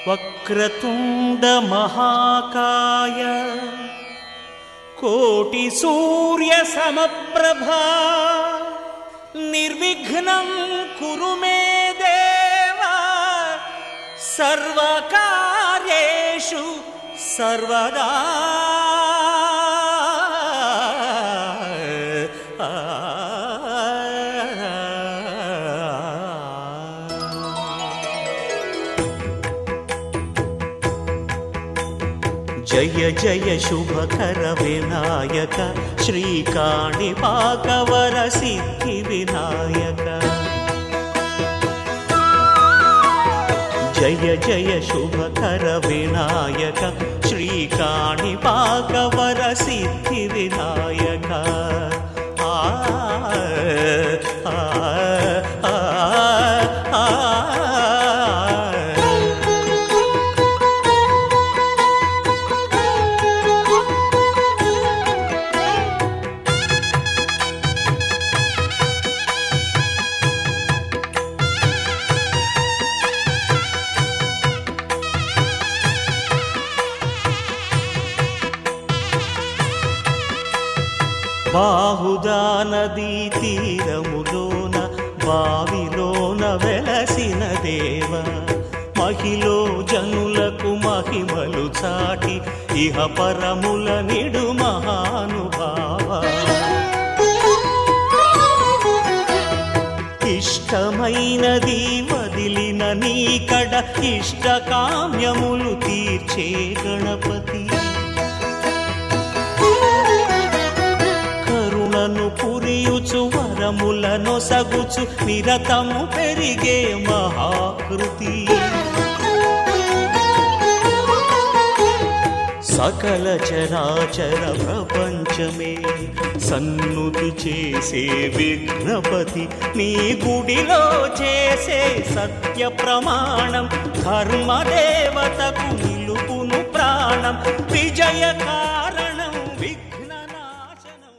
వక్రతుండ మహాకాయ కోటి సూర్య సమప్రభా నిర్విఘ్నం కురు మే దేవ సర్వకార్యేషు సర్వదా. జయ జయ శుభకర వినాయక శ్రీకాణిపాకవర సిద్ధి వినాయక. జయ జయ శుభకర వినాయక శ్రీకాణిపాకవర సిద్ధి వినాయక. ఆ బాహుదా నదీ తీరములోన బావిలోన వెలసిన దేవ మహిలో జనులకు మహిమలు చాటి ఇహ పరముల నిడు మహానుభావ. ఇష్టమైనది వదిలిన నీకడ ఇష్టకామ్యములు తీర్చే గణపతి. కరుణను పురియుచు వరములను సగుచు నిరతము పెరిగే మహాకృతి. సకల చరాచర ప్రపంచమే సన్నుతి చేసే విఘ్నపతి. నీ గుడిలో చేసే సత్య ప్రమాణం ధర్మదేవతకు నిలుపును ప్రాణం. విజయ కారణం విఘ్న నాశనం.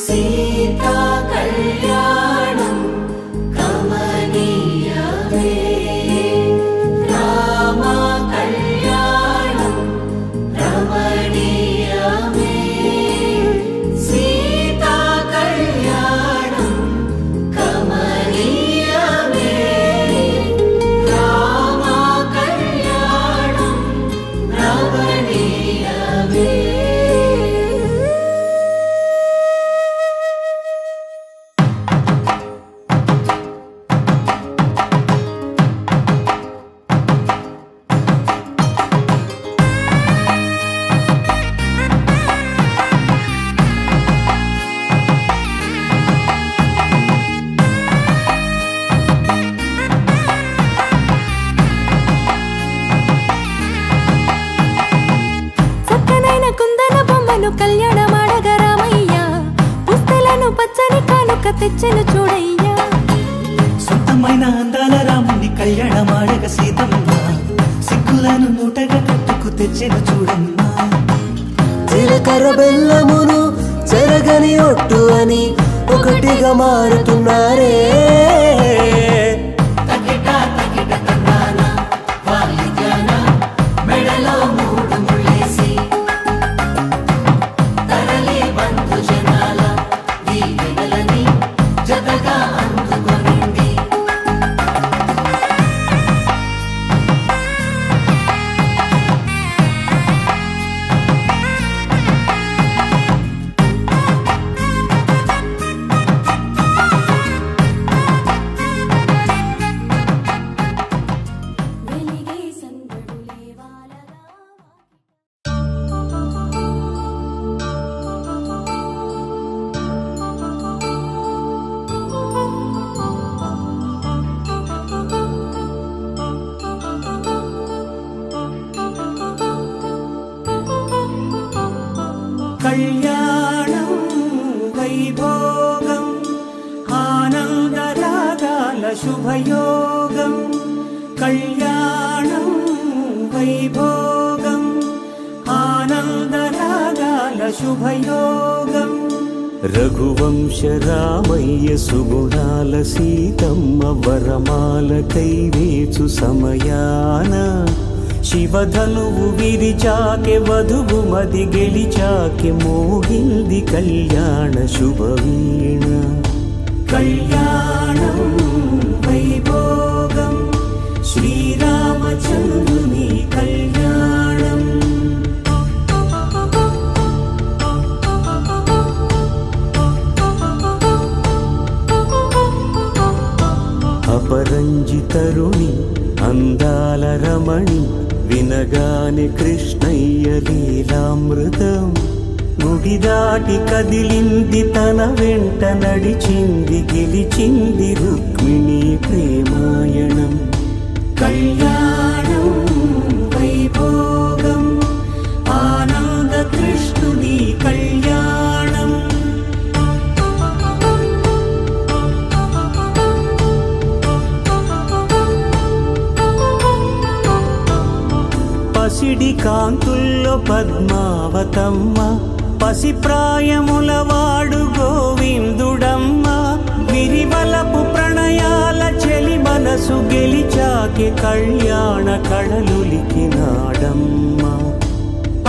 సీతా కళ్యాణం కమనీయమే, రామ కళ్యాణం రమణీయమే. సీతా కళ్యాణం కమనీయమే, రామ కళ్యాణం రమణీయమే. కళ్యాణమాడగరామయ్యా పుస్తలను పచ్చని కానుక తెచ్చెను చూడయ్యా. సొంతమైన అందాల రాముని కళ్యాణమాడగ సీతమ్మ సిగ్గులను మూటగా కట్టుకు తెచ్చెను చూడమ్మా. జీలకర్ర బెల్లమును చెరగని ఒట్టు అని ఒకటిగా మారుతున్నారే. కళ్యాణం వైభోగం ఆనందరాగాల శుభయోగం. కళ్యాణం వైభోగం ఆనందరాగాల శుభయోగం. రఘువంశ రామయ్య సుగుణాల సీతమ్మ వరమాల కైవేచు సమయాన శివధనువు విరిచాకె వధువు మది గెలిచాకె మోగింది కళ్యాణ శుభవీణ. కళ్యాణం వైభోగం శ్రీరామచంద్రుని కళ్యాణం. అపరంజి తరుణి అందాల రమణి వినగానే కృష్ణయ్య లీలామృతం. గుడి దాటి కదిలింది తన వెంట నడిచింది గెలిచింది రుక్మిణి ప్రేమాయణం. కళ్యాణం వైభోగం ఆనంద కృష్ణుని కళ్యాణం. పసిడి కాంతుల్లో పద్మావతమ్మ పసిప్రాయముల వాడు గోవిందుడమ్మ. విరివలపు ప్రణయాల చెలి మనసు గెలిచాకే కళ్యాణ కళలులికినాడమ్మ.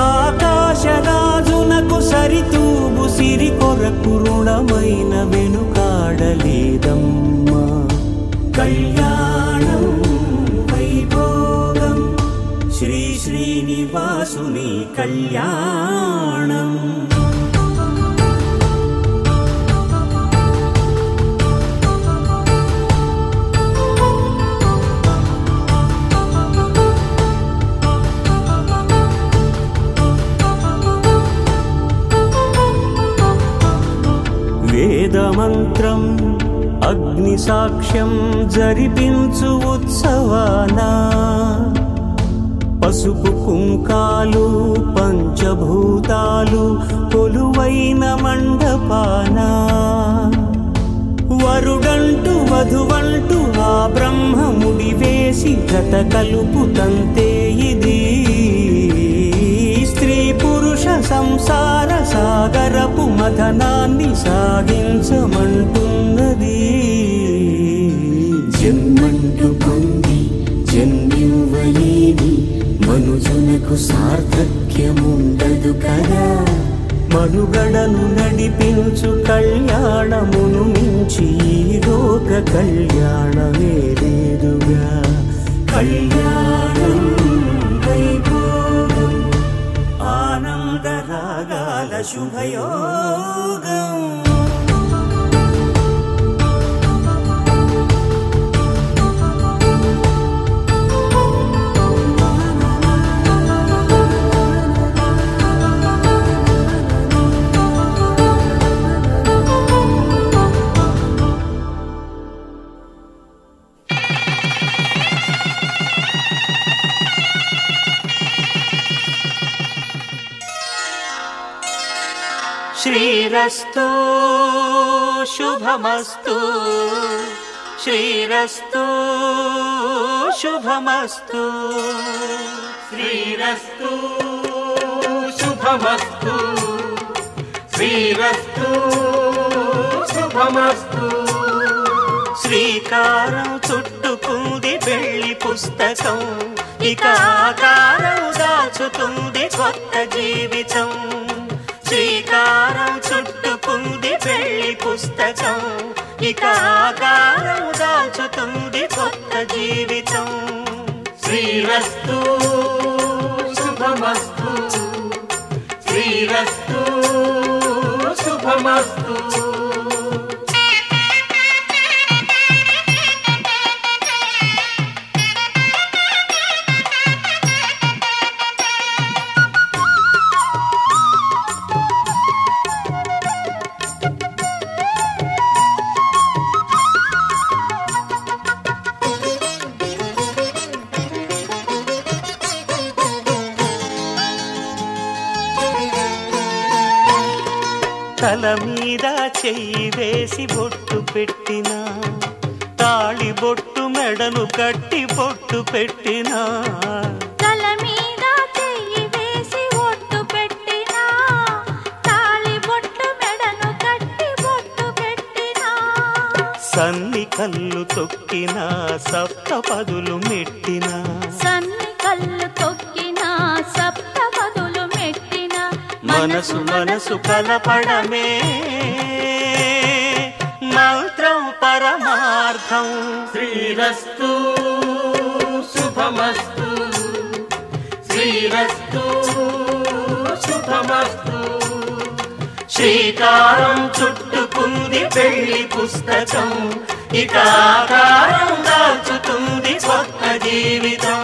ఆకాశరాజునకు సరితూగు సిరి కొరకు రుణమైన వెనుకాడలేదమ్మా. కళ్యాణం వైభోగం శ్రీ శ్రీనివాసుని కళ్యాణం. వేదమంత్రం అగ్ని సాక్ష్యం జరిపించు ఉత్సవానా పసుపు కుంకాలు పంచభూతాలు కొలువైన మండపానా. వరుడంటూ వధువంటూ ఆ బ్రహ్మముడి వేసి జత కలుపుతంతే ఇది. స్త్రీ పురుష సంసార సాగరపు మథనాన్ని సాగించమంటున్నది. జన్మంటూ పొంది జన్మివ్వలేని మనుజునకు సార్థక్యముండదు కదా. మనుగడను నడిపించు కళ్యాణమును మించి ఈ లోక కళ్యాణమే లేదుగా. కళ్యాణం వైభోగం ఆనంద రాగాల శుభయోగం. శ్రీరస్తు శుభమస్తు శ్రీరస్తు శుభమస్తు శ్రీరస్తు శుభమస్తు శ్రీరస్తు శుభమస్తు. శ్రీకారం చుట్టుకుంది పెళ్లి పుస్తకం ఇక ఆకారం దాచుతుంది కొత్త జీవితం. శ్రీకారం చుట్టుకుంది పెళ్లి పుస్తకం ఇక ఆకారం దాచుతుంది కొత్త జీవితం. శ్రీరస్తు శుభమస్తు శ్రీరస్తు శుభమస్తు. తల మీద చెయ్యి వేసి బొట్టు పెట్టినా తాళి బొట్టు మెడను కట్టి బొట్టు పెట్టినా. తల మీద చెయ్యి వేసి ఒట్టు పెట్టినా తాళి బొట్టు మెడను కట్టి సన్ని కళ్ళు తొక్కిన సప్తపదులు మెట్టిన సన్ని కళ్ళు తొక్కిన సప్తపదులు మెట్టిన మనసు మనసు కలపడమే మంత్రం పరమార్థం. శ్రీరస్తు శుభమస్తు శ్రీరస్తు శుభమస్తు. శ్రీకారం చుట్టుకుంది పెళ్లి పుస్తకం, ఇక ఆకారం దాల్చుతుంది కొత్త జీవితం.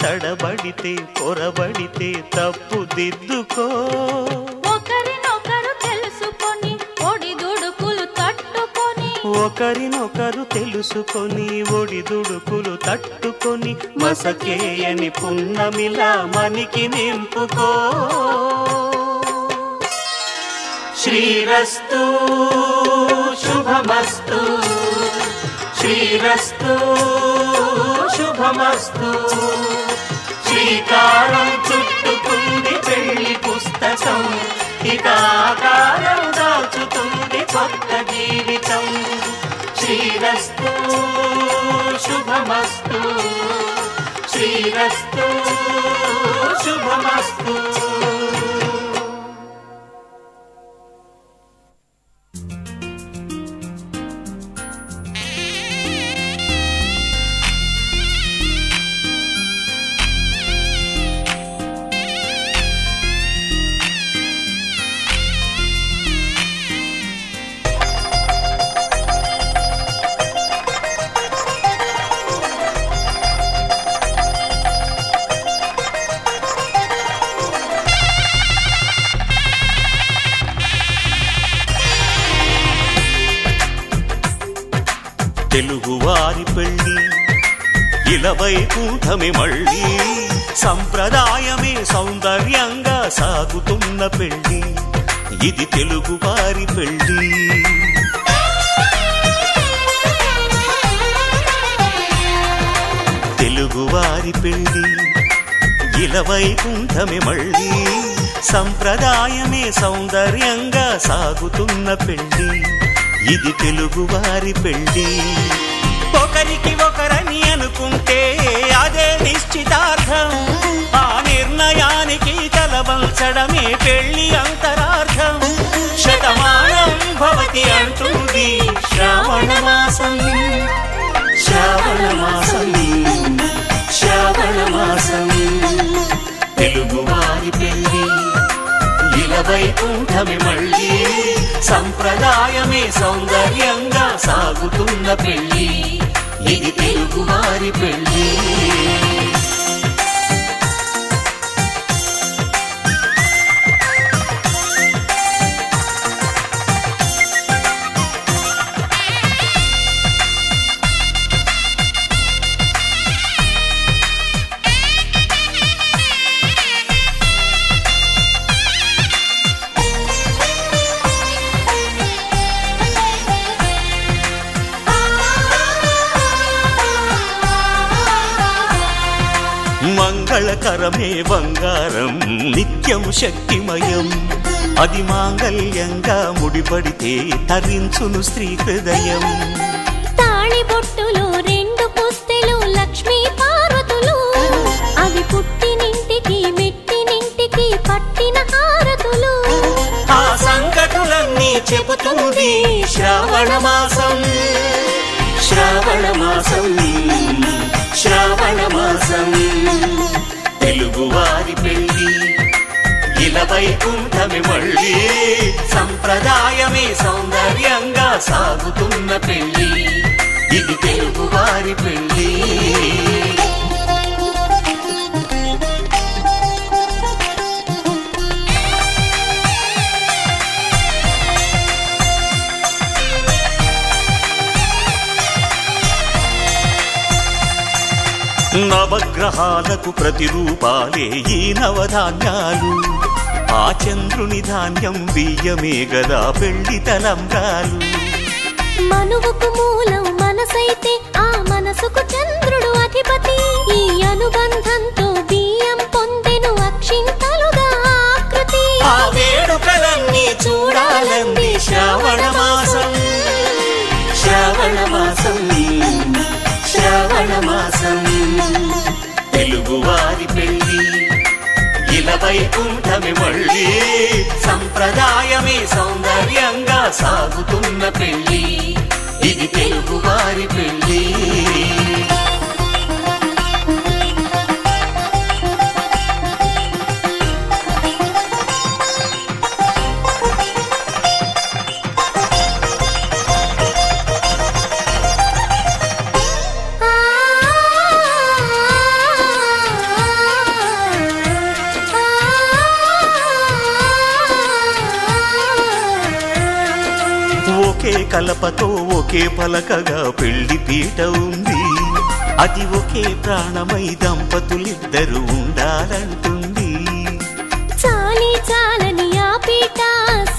తడబడితే పొరబడితే తప్పు దిద్దుకో. ఒకరినొకరు తెలుసుకొని ఒడిదుడుకులు తట్టుకొని ఒకరినొకరు తెలుసుకొని ఒడిదుడుకులు తట్టుకొని మసకేయని పున్నమిలా మనికి నింపుకో. శ్రీరస్తు శుభమస్తు శ్రీరస్తు శుభమస్తు. శ్రీకారం చుట్టుకుంది పెళ్లి పుస్తకం, ఇక ఆకారం దాల్చుతుంది కొత్త జీవితం. శ్రీరస్తు శుభమస్తు శ్రీరస్తు శుభమస్తు. తెలుగువారి పెళ్ళి ఇలవైకుంఠమే మళ్ళీ, సంప్రదాయమే సౌందర్యంగా సాగుతున్న పెళ్ళి, ఇది తెలుగువారి పెళ్ళి. తెలుగువారి పెళ్ళి ఇలవైకుంఠమే మళ్ళీ, సంప్రదాయమే సౌందర్యంగా సాగుతున్న పెళ్ళి, ఇది తెలుగువారి పెళ్ళి. ఒకరికి ఒకరని అనుకుంటే అదే నిశ్చితార్థం, ఆ నిర్ణయానికి తలవంచడమే పెళ్లి అంతరార్థం. శతమానం భవతి అంటుంది శ్రావణ మాసం, శ్రావణ మాసం, శ్రావణ మాసం. తెలుగువారి పెళ్ళి ఇలవైకుంఠమే మళ్ళీ, సంప్రదాయమే సౌందర్యంగా సాగుతున్న పెళ్ళి, ఇది తెలుగువారి పెళ్ళి. మంగళకరమే బంగారం నిత్యం శక్తిమయం, అది మాంగళ్యంగా ముడిపడితే తరించును స్త్రీ హృదయం. తాళి బొట్టులు రెండు పుస్తెలు లక్ష్మీ పార్వతులు, అవి పుట్టినింటికి మెట్టినింటికి పట్టిన హారతులు. ఆ సంగతులన్నీ చెబుతుంది శ్రావణ మాసం, శ్రావణ మాసం, శ్రావణ మాసం. తెలుగువారి పెళ్ళి ఇలవైకుంఠమే మళ్ళీ, సంప్రదాయమే సౌందర్యంగా సాగుతున్న పెళ్ళి, ఇది తెలుగువారి పెళ్లి. నవగ్రహాలకు ప్రతిరూపాలే ఈ నవధాన్యాలు. ఆ చంద్రుని ధాన్యం బియ్యమే గదా పెళ్లి తలంబ్రాలు. మనువుకు మూలం మనసైతే ఆ మనసుకు చంద్రుడు అధిపతి. ఈ అనుబంధంతో బియ్యం పొందెను అక్షింతలుగా ఆకృతి. ఆ వేడుకలన్నీ చూడాలంది శ్రావణ మాసం. శ్రావణ మాసం, శ్రావణ మాసం. తెలుగువారి పెళ్లి ఇలా వైకుంఠమే మళ్ళీ. సంప్రదాయమే సౌందర్యంగా సాగుతున్న పెళ్లి. ఇది తెలుగువారి పెళ్లి. ఒకే కలపతో ఒకే పలకగా పెళ్లి పీట ఉంది. అది ఒకే ప్రాణమై దంపతులిద్దరూ ఉండాలంటుంది. చాలి చాలని ఆ పీట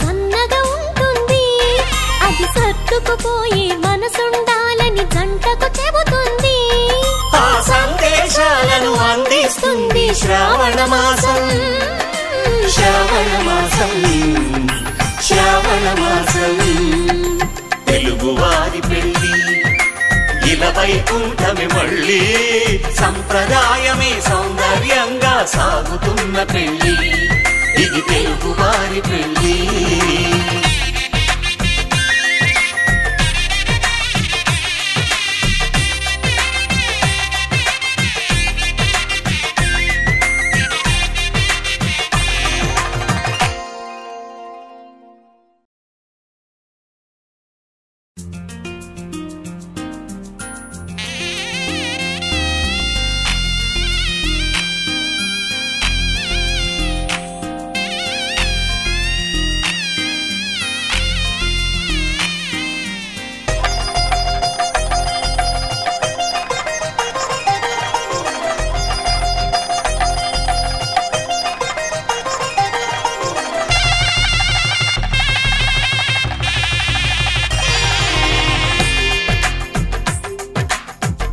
సన్నగా ఉంటుంది. అది సర్దుకుపోయే మనసుండాలని జంటకు చెబుతుంది. ఆ సందేశాలను అందిస్తుంది శ్రావణ మాసం. శ్రావణ మాసం, శ్రావణ మాసం. తెలుగువారి పెళ్లి ఇలా వైకుంఠమే మళ్ళీ. సంప్రదాయమే సౌందర్యంగా సాగుతున్న పెళ్లి. ఇది తెలుగువారి పెళ్లి.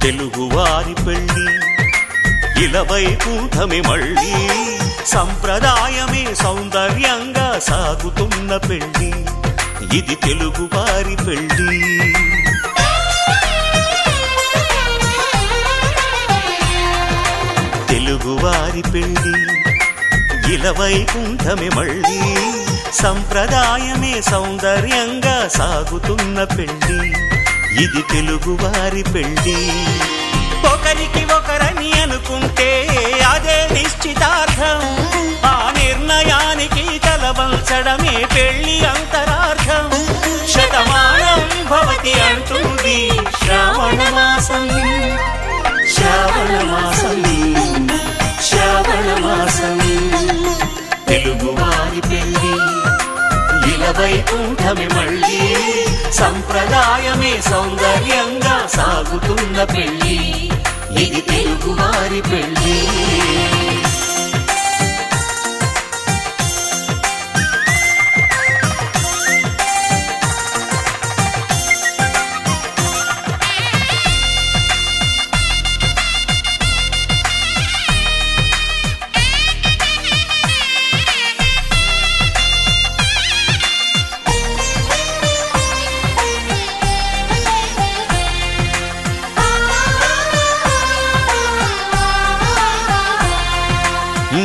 తెలుగువారి పెళ్లి ఇలా వైకుంఠమే మళ్ళీ. సంప్రదాయమే సౌందర్యంగా సాగుతున్న పెళ్లి. ఇది తెలుగువారి పెళ్లి. తెలుగువారి పెళ్లి ఇలా వైకుంఠమే మళ్ళీ. సంప్రదాయమే సౌందర్యంగా సాగుతున్న పెళ్లి. ఇది తెలుగువారి పెళ్లి. ఒకరికి ఒకరని అనుకుంటే అదే నిశ్చితార్థం. ఆ నిర్ణయానికి తలవంచడమే పెళ్లి అంతరార్థం. శతమానం భవతి అంటుంది శ్రావణ మాసం. శ్రావణ మాసం, శ్రావణ మాసం. తెలుగువారి పెళ్లి ఇలా వైకుంఠమే మళ్ళీ. సంప్రదాయమే సౌందర్యంగా సాగుతున్న పెళ్లి. ఇది తెలుగువారి పెళ్లి.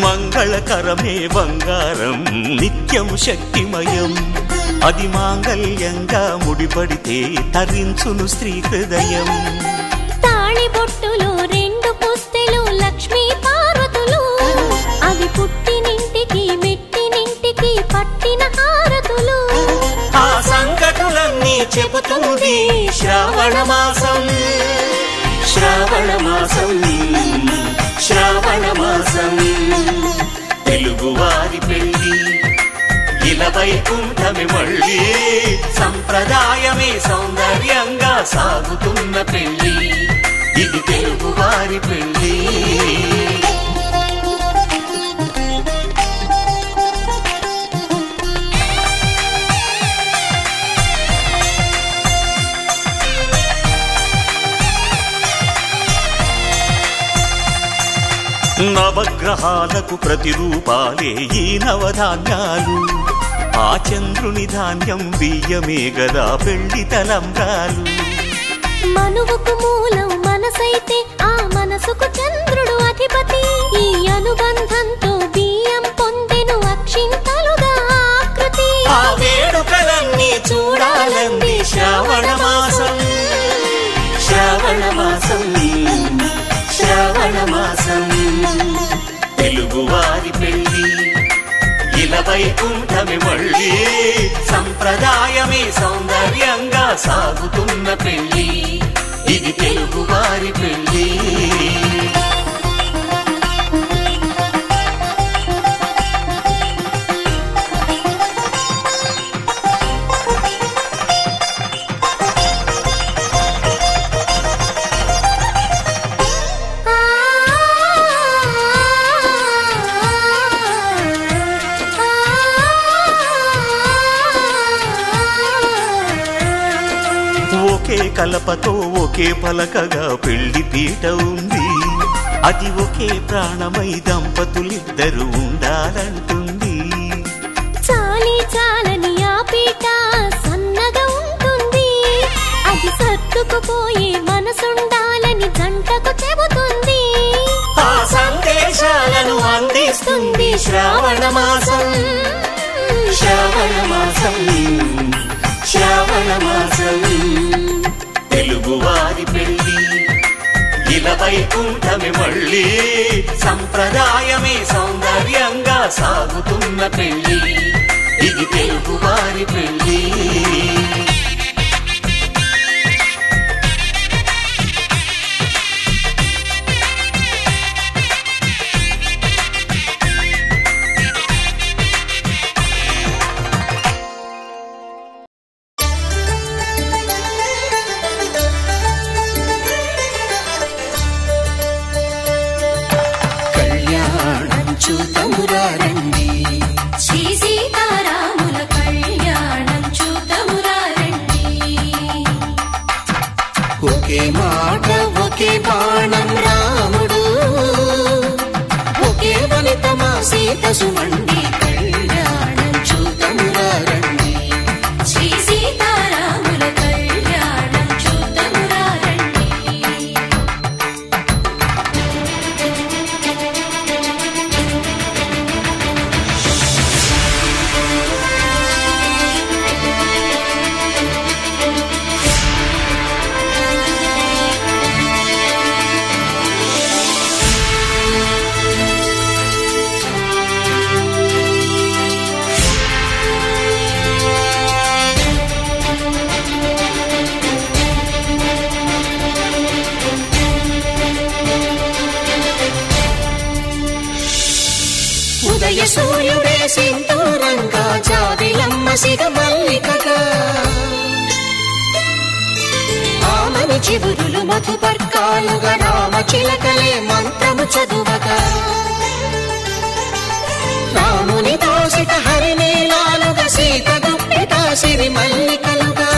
మంగళకరమే బంగారం నిత్యం శక్తిమయం. అది మాంగళ్యంగా ముడిపడితే తరించును స్త్రీ హృదయం. తాళి బొట్టులో 2 పుస్తెలు లక్ష్మీ పార్వతులు. అవి పుట్టినింటికి మెట్టినింటికి పట్టిన హారతులు. ఆ సంగతులన్నీ చెబుతుంది ఇది శ్రావణ మాసం, శ్రావణ మాసం, శ్రావణ మాసం. తెలుగువారి పెళ్లి ఇలా వైకుంఠమే మళ్ళీ, సంప్రదాయమే సౌందర్యంగా సాగుతున్న పెళ్లి, ఇది తెలుగువారి పెళ్లి. నవగ్రహాలకు ప్రతిరూపాలే ఈ నవధాన్యాలు, ఆ చంద్రుని ధాన్యం బియ్యమే గదా పెళ్లి తలంబ్రాలు. మనువుకు మూలం మనసైతే ఆ మనసుకు చంద్రుడు అధిపతి, ఈ అనుబంధంతో బియ్యం పొందెను అక్షింతలుగా ఆకృతి. ఆ వేడుకలన్నీ చూడాలంది శ్రావణ మాసం, శ్రావణ మాసం, శ్రావణ మాసం. తెలుగువారి పెళ్లి ఇలా వైకుంఠమే మళ్ళీ, సంప్రదాయమే సౌందర్యంగా సాగుతున్న పెళ్లి, ఇది తెలుగువారి పెళ్లి. ఒకే కలపతో ఒకే పలకగా పెళ్లి పీట ఉంది, అది ఒకే ప్రాణమై దంపతులిద్దరు ఉండాలంటుంది. చాలి చాలని ఆ పీట సన్నగా ఉంటుంది, అది సర్దుకుపోయే మనసుండాలని జంటకు చెబుతుంది. ఆ సందేశాలను అందిస్తుంది శ్రావణ మాసం, శ్రావణ మాసం, శ్రావణ మాసం. తెలుగువారి పెళ్లి ఇలా వైకుంఠమే మళ్ళీ, సంప్రదాయమే సౌందర్యంగా సాగుతున్న పెళ్లి, ఇది తెలుగువారి పెళ్లి. చూతమురారండి, శ్రీ సీతారాముల కళ్యాణం చూతమురారండి. ఒకే మాట ఒకే బాణం రాముడు, ఒకే వనిత మా సీత సుమండి, కళ్యాణం చూతమురారండి. శ్రీ సీతారాముల కళ్యాణం చూతమురారండి. ఉదయ సూర్యుడే సింధూరంగా, జాబిలమ్మ సిగ మల్లికగా, ఆమని చివురులు మధుపర్కాలుగా, రామ చిలకలే మంత్రము చదువగా, రాముని దోసిట హరినీలాలుగా, సీత గుప్పిట సిరి మల్లికలుగా,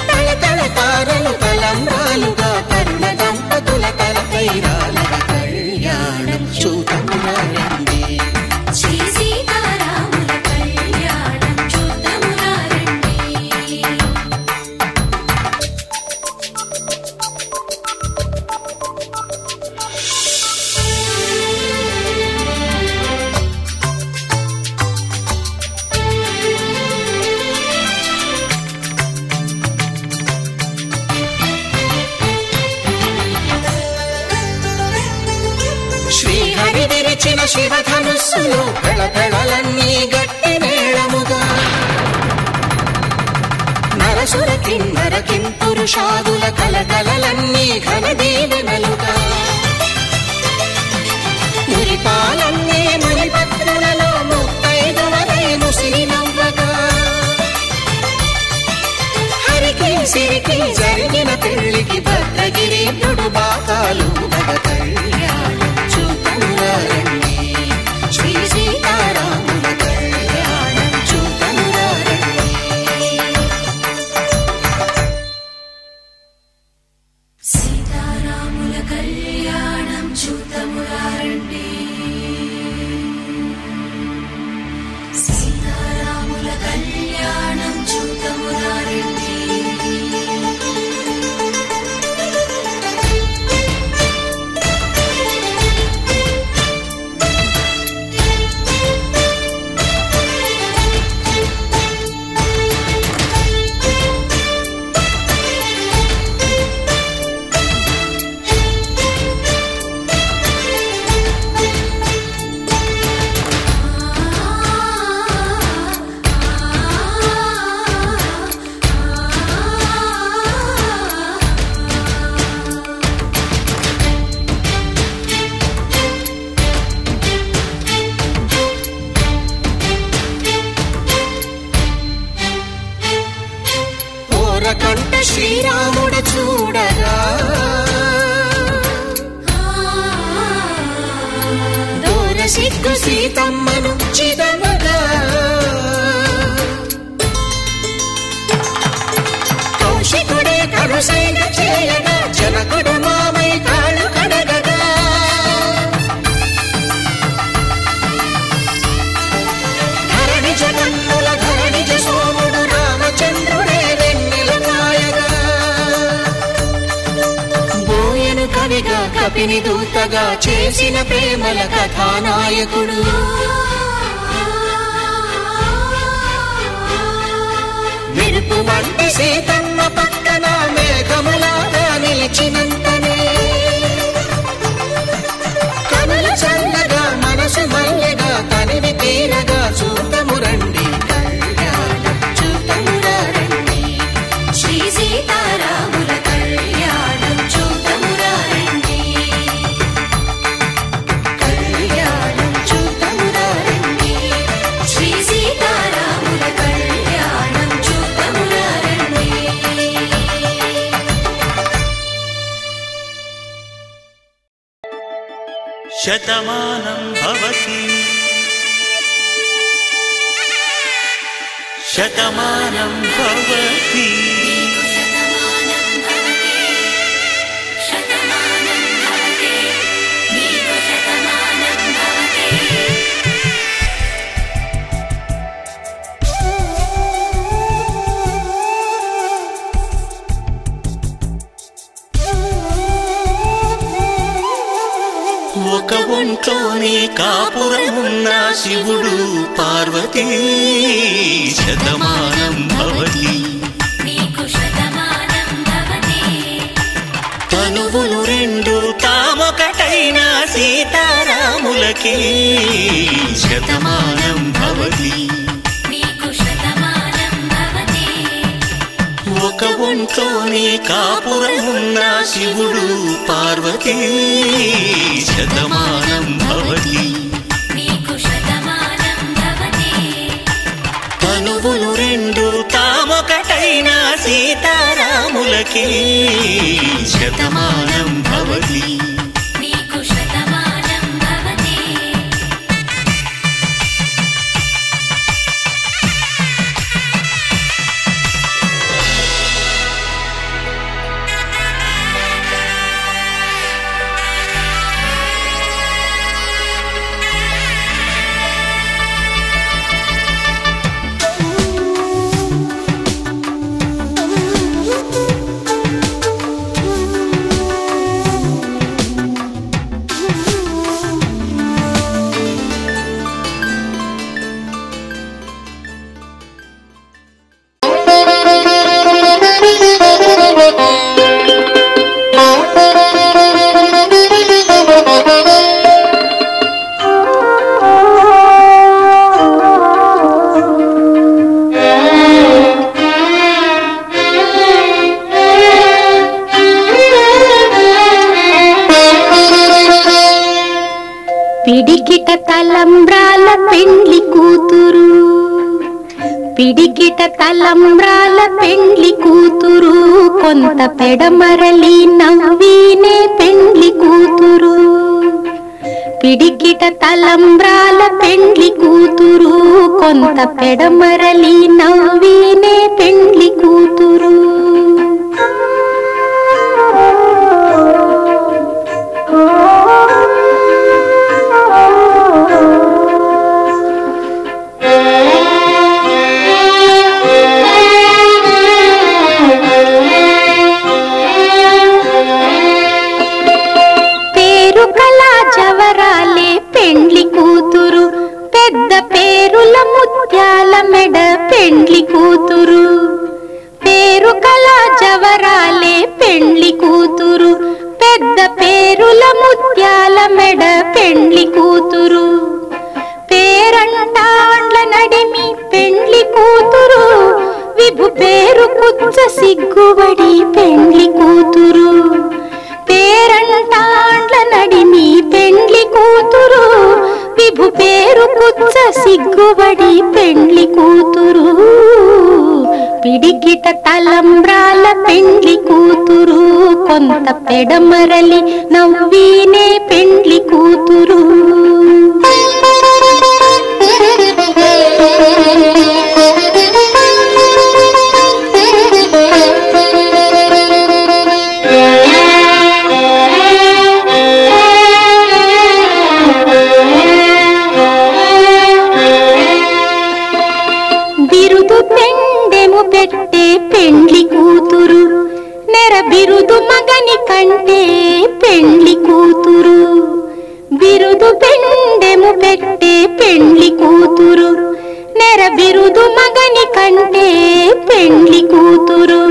తళతళ తారలు తలంబ్రాలుగా, తరుణ దంపతుల తలపైరాలుగా, కళ్యాణం చూతమురారండి. శ్రీ సీతారాముల కళ్యాణం చూతమురారండి. శ్రీహరి విరిచిన శివధనుస్సులు పెళపెళలన్నీ గట్టి మేళముగా, కింపురుషాదుల కలకలలన్నీ ఘన దీవెనలుగా మురిపాలన్నీ మురిపత్రులలో ముత్తైదువలైను సిరినవ్వగా హరికి సిరికి జరిగిన పెళ్లికి భద్రగిరీంద్రుడు బాకాలు మగ కళ్యాణం చూతమురారండి శ్రీ సీతారాముల కళ్యాణం చూతమురారండి సీతారాముల కళ్యాణం చూతమురారండి సీతారాముల కళ్యాణం చూతమురారండి కంట శ్రీరాముడు చూడగా దూర సిగ్గు సీతమ్మను చిదమగా కౌశికుడే కరుసైన చేయగా జనకుడు మామై కాళ్ళు కడగగా ధరణి జగన్నుల ధరణిజ సోముడు రామచంద్రుడే కవిగా కపిని దూతగా చేసిన ప్రేమల కథానాయకుడు మెరుపు వంటి సీతమ్మ పక్కన మేఘములాగా నిలిచినంతనే కనుల చల్లగా మనసు మల్లెగా తనివి తీరగా చూతమురండి కళ్యాణం చూతమురారండి శ్రీ సీతారాముల కళ్యాణం చూతమురారండి కళ్యాణం చూతమురారండి శ్రీ సీతారాముల కళ్యాణం చూతమురారండి శతమానం భవతి శతమానం భవతి శతమానం భవతి శతమానం భవతి నీకు శతమానం భవతి ఒక ఒంట్లోనే కాపురమున్న శివుడు పార్వతీ శతమానం భవతి నీకు శతమానం భవతి తనువులు రెండు తామొకటైన సీతారాములకి శతమానం భవతి నీకు శతమానం భవతి ఒక ఒంట్లోనే కాపురమున్న శివుడు పార్వతీ శతమానం భవతి నీకు శతమానం భవతి తనువులు రెండు తామొకటైన సీతారాములకి శతమానం భవతి నీకు శతమానం భవతి తలంబ్రాల పెండ్లి కూతురు, పిడికిట తలంబ్రాల పెండ్లి కూతురు, కొంత పెడమరలి నవ్వీనే పెండ్లి కూతురు. పిడికిట తలంబ్రాల పెండ్లి కూతురు, కొంత పెడమరలి నవ్వీనే పెండ్లి కూతురు. జవరాలే పెండ్లి కూతురు, పెద్ద పేరుల ముత్యాల మెడ పెండ్లి కూతురు. పేరు కల జవరాలే పెండ్లి కూతురు, పెద్ద పేరుల ముత్యాల మెడ పెండ్లి కూతురు. పేరంటాండ్ల నడిమి పెండ్లి కూతురు, విభు పేరు కుచ్చ సిగ్గుబడి పెండ్లి కూతురు. పేరంటాండ్ల నడిమి పెండ్లి కూతురు, విభు పేరు కుచ్చ సిగ్గుబడి పెండ్లి కూతురు. పిడికిట తలంబ్రాల పెండ్లి కూతురు, కొంత పెడమరలి నవ్వీనే పెండ్లి కూతురు. బిరుదు పెండెము పెట్టే పెండ్లి కూతురు, నెర బిరుదు మగని కంటే పెండ్లి కూతురు. బిరుదు పెండెము పెట్టే పెండ్లి కూతురు, నెర బిరుదు మగని కంటే పెండ్లి కూతురు.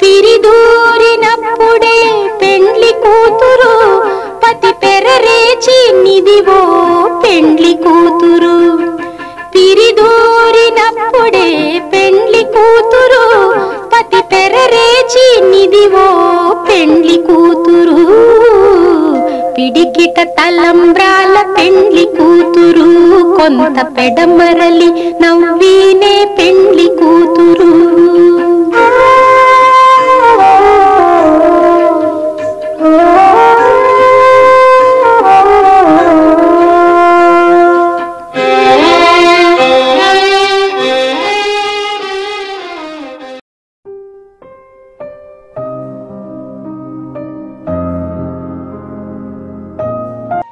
పిరిదూరినప్పుడే పెండ్లి కూతురు, పతి పెరరేచి నిదివో పెండ్లి కూతురు. పిరిదూరినప్పుడే పెండ్లి కూతురు, పతి పెరరేచి నిదివో పెండ్లి కూతురు. పిడికిట తలంబ్రాల పెండ్లి కూతురు, కొంత పెడమరలి నవ్వీనే పెండ్లి కూతురు.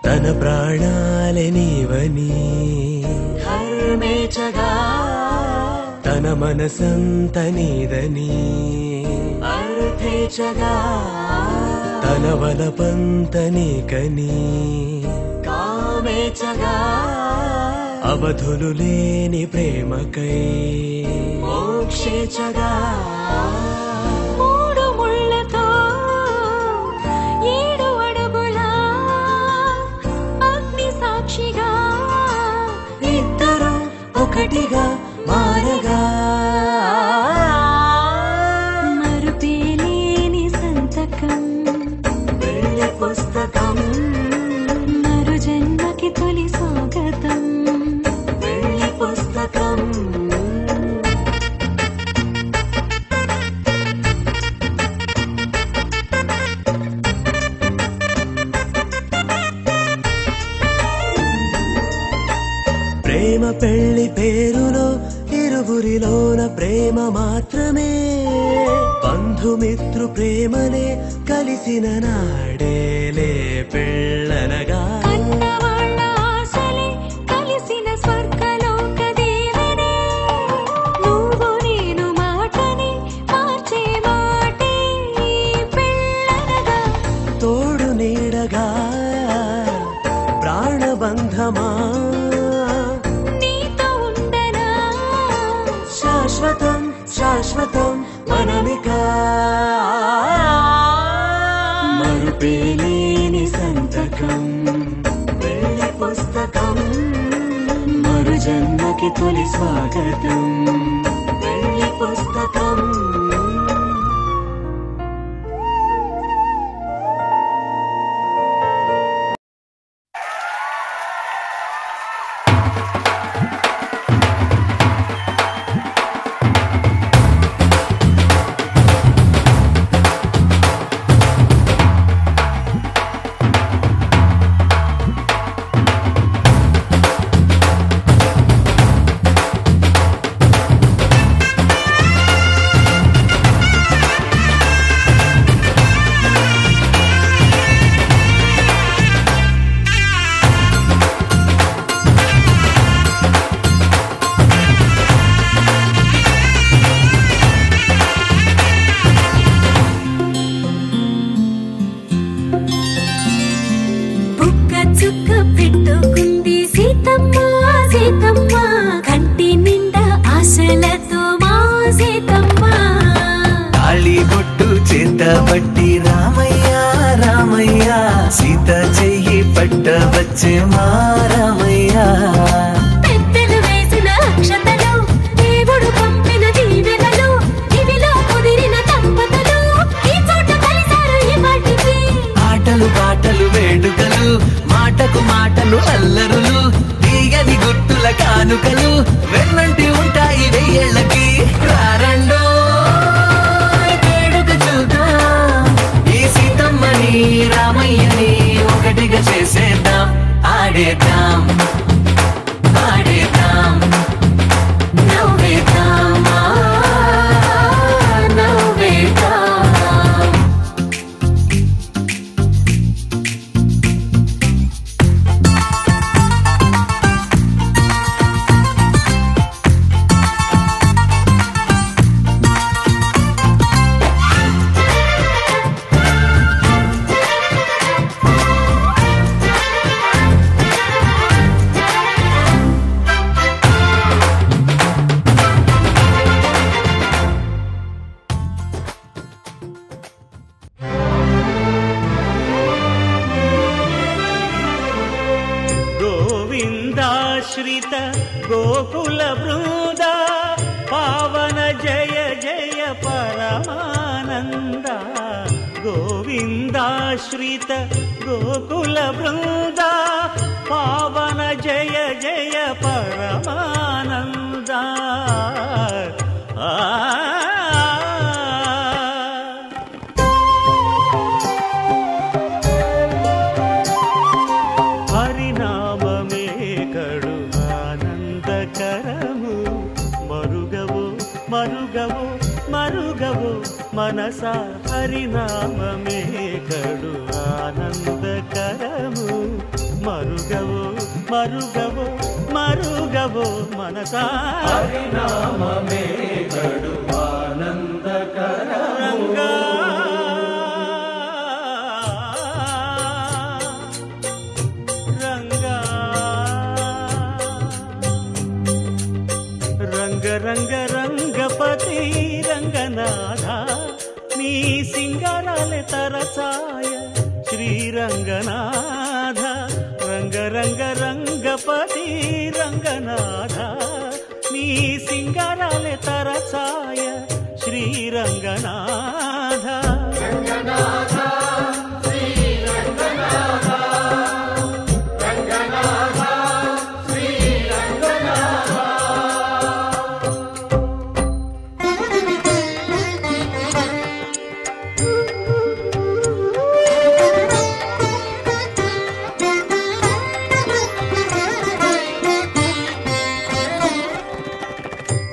తన ప్రాణాలే నీవని హర్మేచగా, తన మనసంత నీదని అర్థేచగా, తన వలపంత నీకని కామేచగా, అవధులు లేని ప్రేమకై మోక్షేచగా. మూడు ముళ్ళతో ఏడు అడుగుల అగ్ని సాక్షిగా, ఇద్దరు ఒకటిగా మారగా, మరుపేలేని సంతకం పెళ్లి పుస్తకం, మరు జన్మకి తొలి స్వాగతం పెళ్లి పుస్తకం. ప్రేమ పెళ్లి పేరులో ఇరువురిలోన ప్రేమ మాత్రమే, బంధుమిత్రు ప్రేమనే కలిసిన నాడేలే పెళ్ళనగా. కన్నవాళ్ళ ఆశలే కలిసిన స్వర్గలోక దేవనే, నువ్వు నేను మాటని మార్చే మాటే పెళ్ళనగా. తోడు నీడగా ప్రాణబంధమా, నీతో ఉండనా శాశ్వతం శాశ్వతం మనమిక. మరుపేలేని సంతకం పెళ్లి పుస్తకం, మరు జన్మకి తొలి స్వాగతం పెళ్లి పుస్తకం. ఆశలతో మా సీతమ్మ తాళి బొట్టు చేత బట్టి రామయ్య రామయ్య సీత చెయ్యి పట్ట వచ్చే మా రామయ్య పెద్దలు వేసిన అక్షతలు దేవుడు పంపిన దీవెనలు ఇవిలో కుదిరిన దంపతులు ఈ చోట కలిసారు ఈ వాటికి ఆటలు పాటలు వేడుకలు మాటకు మాటలు అల్లరులు తీయని గుర్తుల కానుకలు వెన్నంటి ఉంటాయి వెయ్యేళ్ళకి రారండో వేడుక చూద్దాం ఈ సీతమ్మని రామయ్యని ఒకటిగా చేసేద్దాం ఆడేద్దాం పాడేద్దాం నవ్వేద్దాం నవ్వేద్దాం గోవిందాశ్రిత గోకుల బృంద పావన జయ జయ పరమానంద గోవిందాశ్రిత గోకుల బృంద పావన జయ జయ పరమానంద హరినామమే కడు ఆనందకరము మరుగవో మరుగవో మరుగవో మనస హరినామమే కడు ఆనందకరము మరుగవో మరుగవో మరుగవో మనస హరినామమే కడు ఆనందకరము రంగ రంగ రంగపతి రంగనాథ నీ సింగారాలే తరచాయ శ్రీరంగనాథ రంగ రంగ రంగపతి రంగనాథ నీ సింగారాలే తరచాయ శ్రీరంగనాథ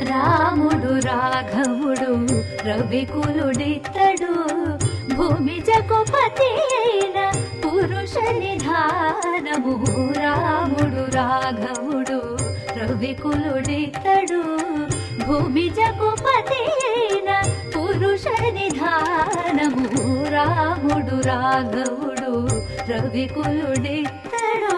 రాముడు రాఘవుడు రవికులుడితడు భూమి జగపతి అయిన పురుష నిధానము రాముడు రాఘవుడు రవికులుడితడు భూమి జగపతి అయిన పురుష నిధానము రాముడు రాఘవుడు రవికులుడితడు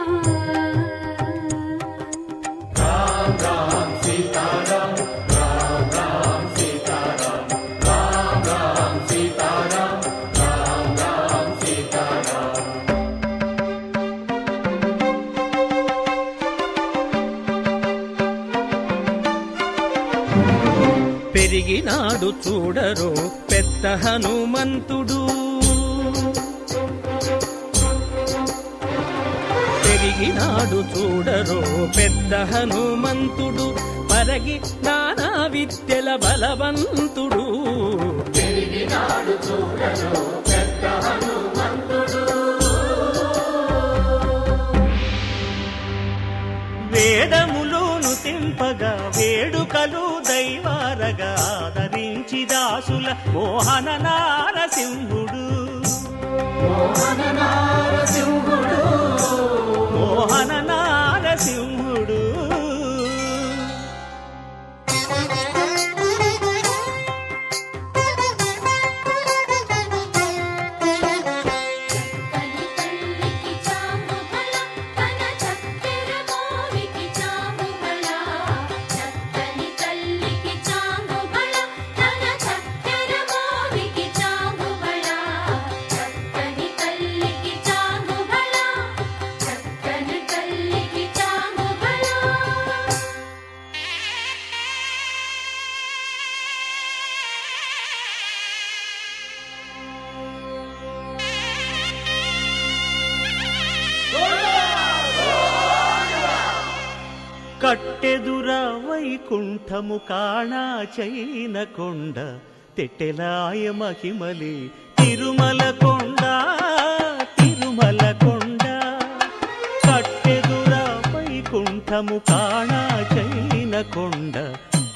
పెరిగినాడు చూడరో పెద్ద హనుమంతుడు పెరిగినాడు చూడరో పెద్ద హనుమంతుడు పరగి నానా విద్యల బలవంతుడు పెరిగినాడు చూడరో పెద్ద హనుమంతుడు వేదములోను తెంపగా వేడుకలు దైవారగా ఆదరించి దాసుల మోహన నారసింహుడు మోహన నారసింహుడు మోహన నారసింహుడు చక్కని తల్లికి కట్టెదుర వైకుంఠము కాణా చైన కొండ తెట్టెలాయ మహిమలి తిరుమల కొండ తిరుమల కొండ కట్టెదుర వైకుంఠము కాణా చైన కొండ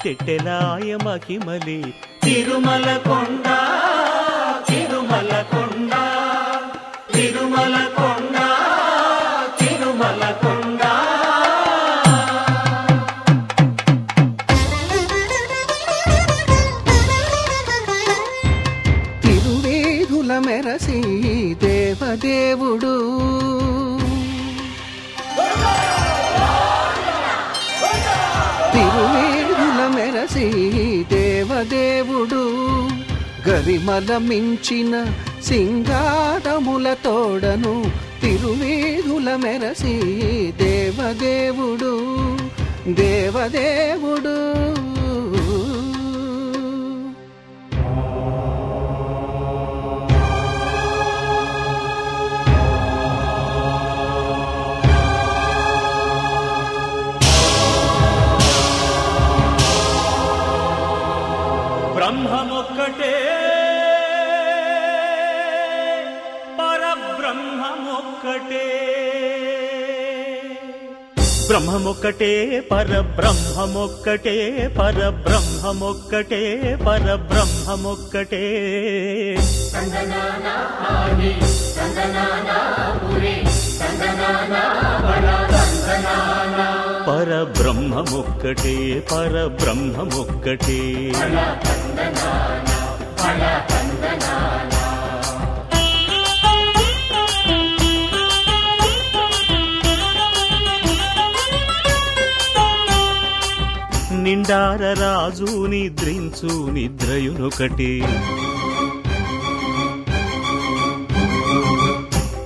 తెట్టెలాయ మహిమలి తిరుమల కొండ తిరుమల కొండ తిరుమల కొండ తిరుమల కొండ. తిరువేధుల మెరసి దేవదేవుడు తిరువేధుల మెరసి దేవదేవుడు గరిమల మించిన సింగారముల తోడను తిరువేధుల మెరసి దేవదేవుడు దేవదేవుడు. బ్రహ్మమొక్కటే పరబ్రహ్మమొక్కటే బ్రహ్మమొక్కటే పరబ్రహ్మమొక్కటే పరబ్రహ్మమొక్కటే పరబ్రహ్మమొక్కటే. పరబ్రహ్మమొక్కటే పరబ్రహ్మమొక్కటే. నిండార రాజు నిద్రించు నిద్రయునొకటి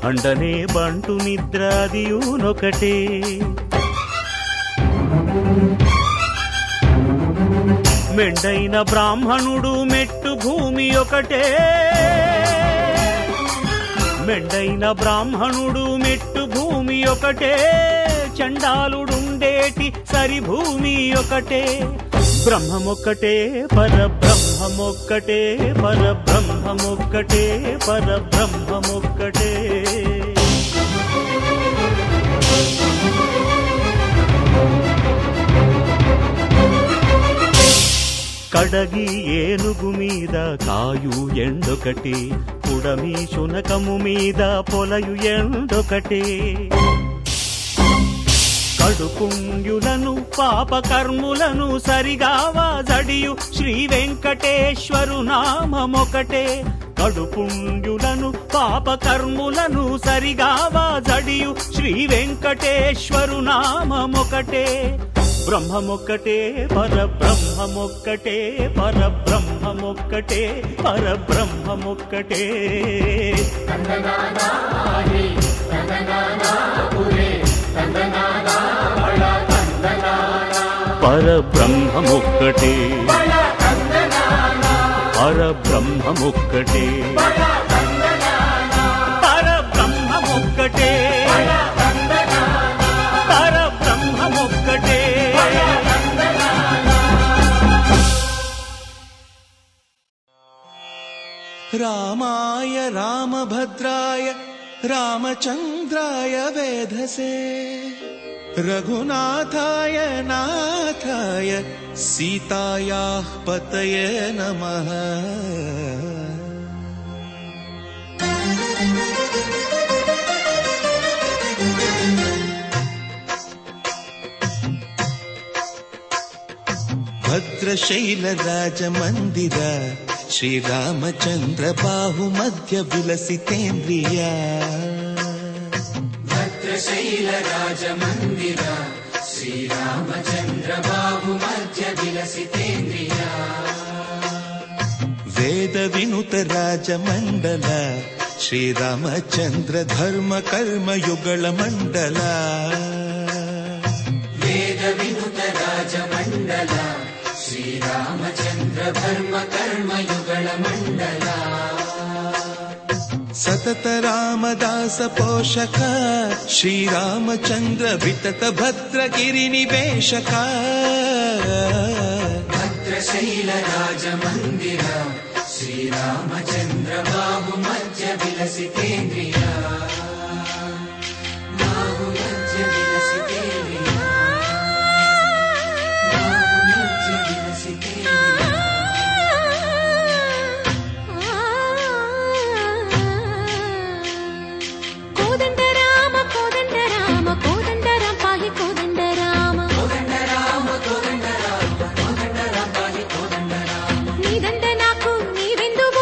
అండనే బంటు నిద్రాదియునొకటే. మెండైన బ్రాహ్మణుడు మెట్టు భూమి ఒకటే మెండైన బ్రాహ్మణుడు మెట్టు భూమి ఒకటే చండాలుడుండేటి సరి భూమి ఒకటే. బ్రహ్మమొక్కటే పరబ్రహ్మమొక్కటే పరబ్రహ్మమొక్కటే పరబ్రహ్మమొక్కటే. కడగి ఏనుగు మీద కాయు ఎండొకటి పుడమి శునకము మీద పొలయు ఎండొకటి. కడుపుంగులను పాపకర్ములను సరిగావా జడియు శ్రీ వెంకటేశ్వరు నామమొకటే. కడుపుంగులను పాపకర్ములను సరిగావా జడియు శ్రీ వెంకటేశ్వరు నామమొకటే. బ్రహ్మమొక్కటే పరబ్రహ్మమొక్కటే పరబ్రహ్మమొక్కటే పరబ్రహ్మమొక్కటే. పరబ్రహ్మమొక్కటే పరబ్రహ్మమొక్కటే పరబ్రహ్మమొక్కటే పరబ్రహ్మమొక్కటే. రామాయ రామభద్రాయ రామచంద్రాయ వేధసే రఘునాథాయ నాథాయ సీతాయాః పతయే నమః. భద్రశైల రాజమందిర శ్రీరామచంద్ర బాహుమధ్య విలసితేంద్రియ. భద్రశైల రాజమందిర శ్రీరామచంద్ర బాహుమధ్య విలసితేంద్రియ. వేద వినుత రాజమండల శ్రీరామచంద్ర ధర్మ కర్మయుగళ మండల. వేద వినుత రాజమండల శ్రీరామచంద్ర ధర్మ కర్మయుగళ మండల. సతత రామదాస పోషక శ్రీరామచంద్ర వితత భద్రగిరి నివేశక భద్రశైల రాజమందిర శ్రీరామచంద్ర బాహు మధ్య విలసితేంద్రియ బాహు మధ్య విలసితేంద్రియ బాహు మధ్య విలసితేంద్రియ కోదండ రామ కోదండ రామ కోదండ రామ పాహి కోదండ రామ కోదండ రామ కోదండ రామ కోదండ రామ పాహి కోదండ రామ నీదండ నాకు నీవెందుకు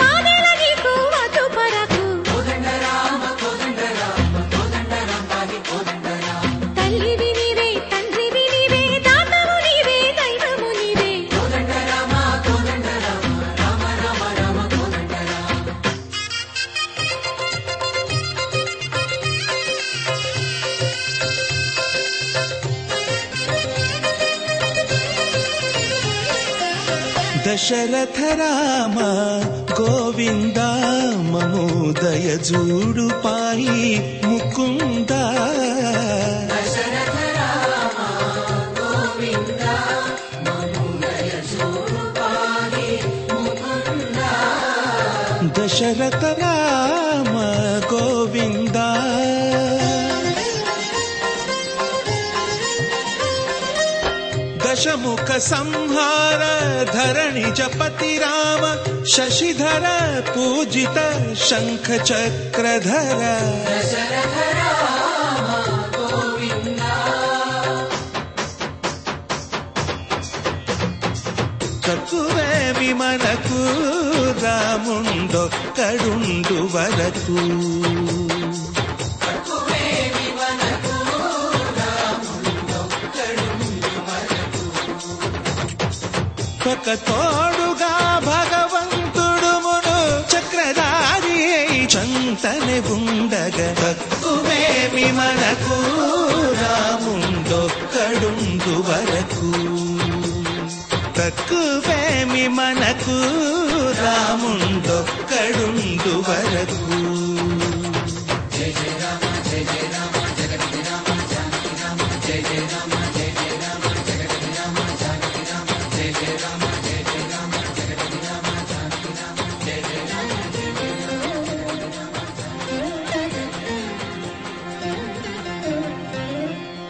వాదేల నీకు వద్దు పరకు కోదండ రామ కోదండ రామ కోదండ రామ పాహి కోదండ రామ తల్లివి నీవే తండ్రివి నీవే దాతవు నీవే దైవము నీవే కోదండ రామ కోదండ రామ రామ రామ రామ కోదండ రామ దశరథ రామ గోవింద మము దయజూడు పాయి ముకుంద దశరథ రామ గోవింద మముదయ చూడు పాహి ముకుంద దశరథ రామ గోవింద దశముఖ సంహార ధరణి జపతి రామ శశిధర పూజిత శంఖ చక్రధర దశరథ రామ గోవింద తక్కువేమి మనకు రాముండొక్కడుండు వరకు తక్కువేమి మనకు రాముడొక్కడుండు వరకు ఒక తోడుగా భగవంతుడు మును చక్రధారి అయి చంతనే ఉండగా తక్కువేమి మనకు రాముండొక్కడుండు వరకు తక్కువేమి మనకు రాముండొక్కడుండు వరకు జయ జయ రామ జయ జయ రామ జగతి రామ జానకి రామ జయ జయ రామ జయ జయ రామ జగతి రామ జానకి రామ జయ జయ రామ జయ జయ రామ జగతి రామ జానకి రామ జయ జయ రామ జయ జయ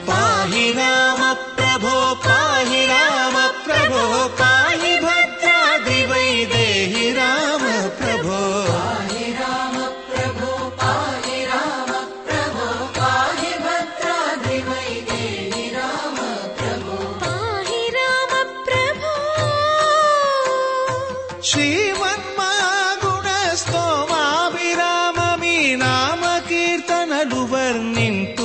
పాహి రామ ప్రభో పాహి రామ ప్రభో పాహి భద్రాద్రి వైదేహి రామ ప్రభో పాహి రామ ప్రభో పాహి రామ ప్రభో పాహి భద్రాద్రి వైదేహి రామ ప్రభో పాహి రామ ప్రభో శ్రీమన్మాగుణ స్తోమాభిరామ మీ నామ కీర్తనలు వర్ణింప